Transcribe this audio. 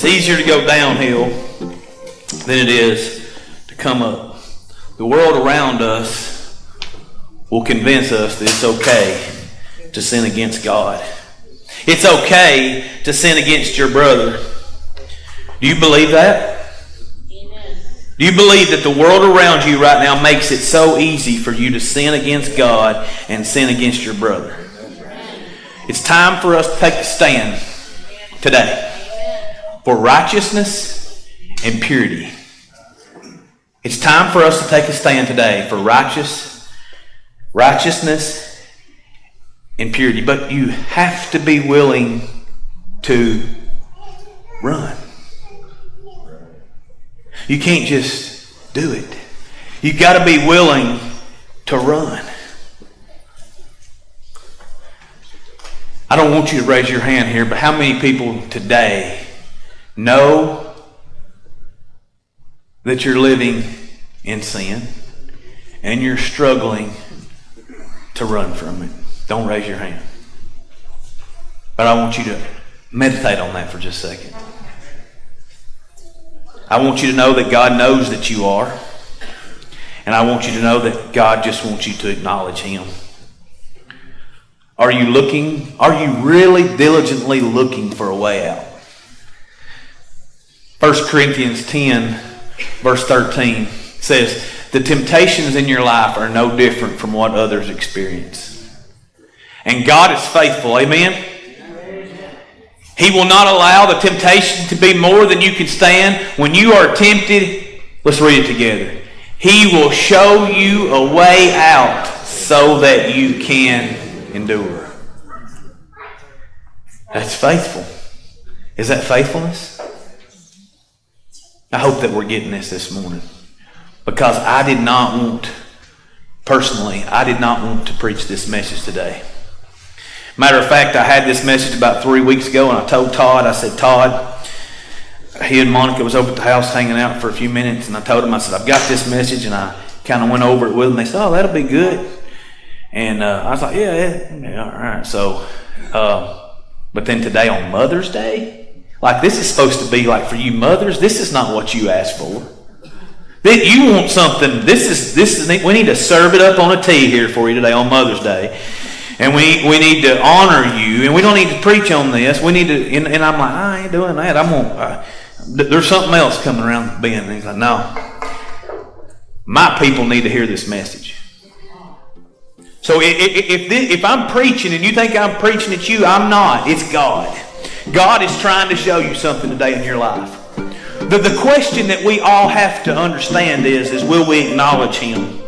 easier to go downhill than it is to come up. The world around us will convince us that it's okay to sin against God. It's okay to sin against your brother. Do you believe that? Amen. Do you believe that the world around you right now makes it so easy for you to sin against God and sin against your brother? It's time for us to take a stand today for righteousness and purity. It's time for us to take a stand today for righteousness and purity. But you have to be willing to run. You can't just do it. You've got to be willing to run. I don't want you to raise your hand here, but how many people today know that you're living in sin and you're struggling to run from it? Don't raise your hand. But I want you to meditate on that for just a second. I want you to know that God knows that you are. And I want you to know that God just wants you to acknowledge Him. Are you really diligently looking for a way out? 1 Corinthians 10, verse 13 says, the temptations in your life are no different from what others experience. And God is faithful. Amen? He will not allow the temptation to be more than you can stand. When you are tempted, let's read it together. He will show you a way out so that you can endure. That's faithful. Is that faithfulness? I hope that we're getting this morning. Because I did not want to preach this message today. Matter of fact, I had this message about 3 weeks ago, and I told Todd, I said, Todd, he and Monica was over at the house hanging out for a few minutes, and I told him, I said, I've got this message, and I kind of went over it with them. They said, oh, that'll be good. And I was like, yeah, all right. So, but then today on Mother's Day, like this is supposed to be like for you mothers, this is not what you asked for. You want something, this is we need to serve it up on a tea here for you today on Mother's Day. And we need to honor you, and we don't need to preach on this. We need to, and I'm like, I ain't doing that. There's something else coming around Ben. And he's like, no, my people need to hear this message. So if I'm preaching and you think I'm preaching at you, I'm not. It's God. God is trying to show you something today in your life. The question that we all have to understand is will we acknowledge Him?